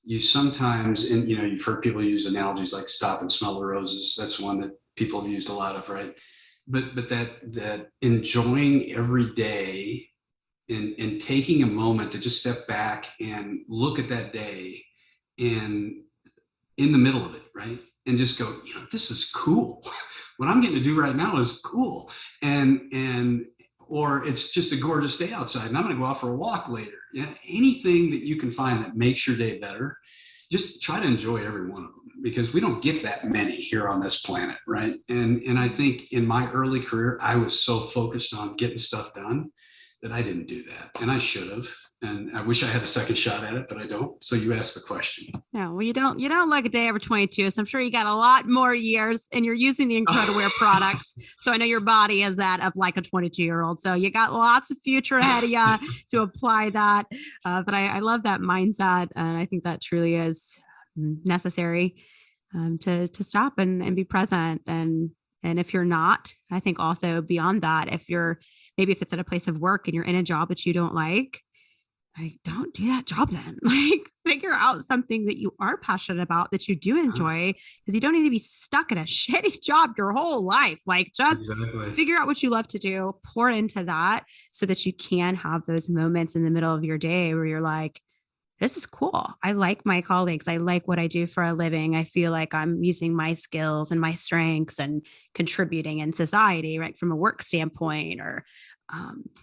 You sometimes, and you've heard people use analogies like stop and smell the roses. That's one that people have used a lot of, right? But that enjoying every day and taking a moment to just step back and look at that day and in the middle of it, right? And just go, this is cool. What I'm getting to do right now is cool. Or it's just a gorgeous day outside and I'm going to go out for a walk later. Anything that you can find that makes your day better, just try to enjoy every one of them, because we don't get that many here on this planet, right? And I think in my early career, I was so focused on getting stuff done that I didn't do that. And I should have. And I wish I had a second shot at it, but I don't. So you asked the question. Yeah, well, you don't look a day over 22. So I'm sure you got a lot more years and you're using the Incrediwear products. So I know your body is that of like a 22-year-old. So you got lots of future ahead of you to apply that. But I love that mindset. And I think that truly is necessary to stop and be present. And if you're not, I think also beyond that, if it's at a place of work and you're in a job that you don't like, don't do that job then. Figure out something that you are passionate about, that you do enjoy, because you don't need to be stuck in a shitty job your whole life. Figure out what you love to do, pour into that so that you can have those moments in the middle of your day where you're like, this is cool. I like my colleagues. I like what I do for a living. I feel like I'm using my skills and my strengths and contributing in society, right? From a work standpoint, or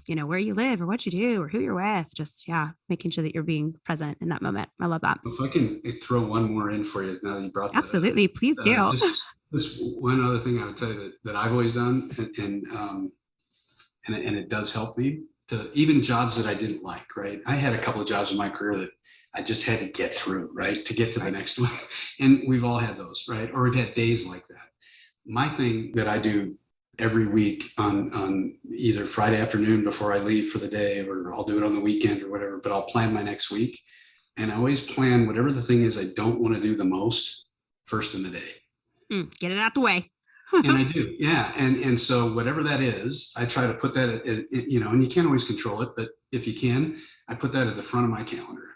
where you live or what you do or who you're with, just, making sure that you're being present in that moment. I love that. If I can throw one more in for you now that you brought that Absolutely. Up. Please do. Just one other thing I would tell you that I've always done, and it does help me, to even jobs that I didn't like, right? I had a couple of jobs in my career that I just had to get through, right? To get to the next one. And we've all had those, right? Or we've had days like that. My thing that I do every week on either Friday afternoon before I leave for the day, or I'll do it on the weekend or whatever, but I'll plan my next week. And I always plan whatever the thing is I don't want to do the most first in the day. Get it out the way. And I do, yeah. And so whatever that is, I try to put that, and you can't always control it, but if you can, I put that at the front of my calendar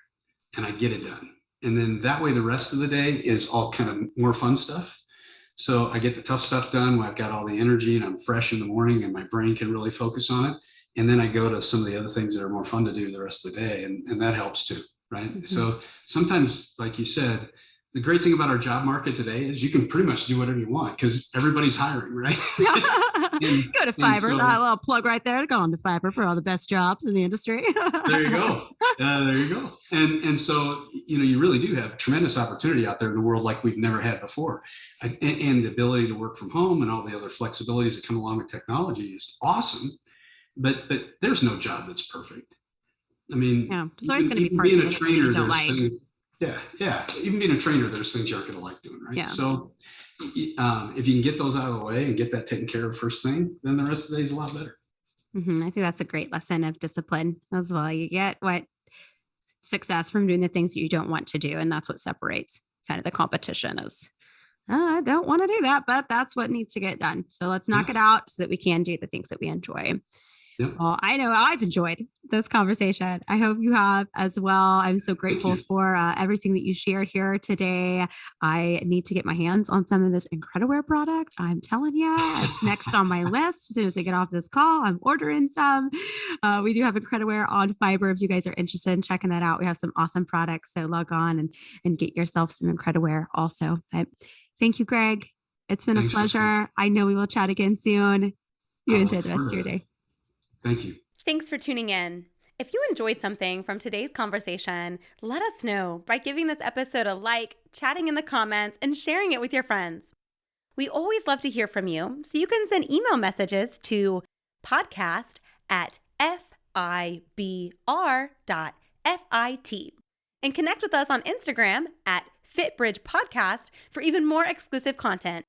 and I get it done. And then that way, the rest of the day is all kind of more fun stuff. So I get the tough stuff done when I've got all the energy and I'm fresh in the morning and my brain can really focus on it. And then I go to some of the other things that are more fun to do the rest of the day. And that helps too, right? Mm-hmm. So sometimes, like you said, the great thing about our job market today is you can pretty much do whatever you want because everybody's hiring, right? Go to Fiverr. That little plug right there. Go on to Fiverr for all the best jobs in the industry. There you go. There you go. And so, you really do have tremendous opportunity out there in the world like we've never had before. And the ability to work from home and all the other flexibilities that come along with technology is awesome. But there's no job that's perfect. I mean, there's always going to be parts being a trainer, you don't there's like. things. Yeah. Even being a trainer, there's things you aren't going to like doing, right? Yeah. So if you can get those out of the way and get that taken care of first thing, then the rest of the day is a lot better. Mm-hmm. I think that's a great lesson of discipline as well. You get what success from doing the things that you don't want to do. And that's what separates kind of the competition is, I don't want to do that, but that's what needs to get done. So let's knock it out so that we can do the things that we enjoy. Yep. Well, I know I've enjoyed this conversation. I hope you have as well. I'm so grateful for everything that you shared here today. I need to get my hands on some of this Incrediwear product. I'm telling you, it's next on my list. As soon as we get off this call, I'm ordering some. We do have Incrediwear on Fiverr. If you guys are interested in checking that out, we have some awesome products. So log on and get yourself some Incrediwear also. But thank you, Gregg. It's been a pleasure. I know we will chat again soon. You enjoy the rest of your day. Thank you. Thanks for tuning in. If you enjoyed something from today's conversation, let us know by giving this episode a like, chatting in the comments, and sharing it with your friends. We always love to hear from you, so you can send email messages to podcast@fibr.fit and connect with us on Instagram @FitBridgePodcast for even more exclusive content.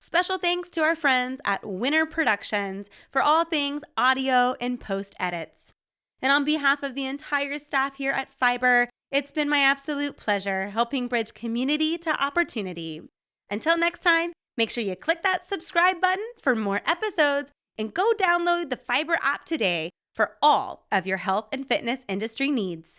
Special thanks to our friends at Winner Productions for all things audio and post edits. And on behalf of the entire staff here at Fiber, it's been my absolute pleasure helping bridge community to opportunity. Until next time, make sure you click that subscribe button for more episodes and go download the Fiber app today for all of your health and fitness industry needs.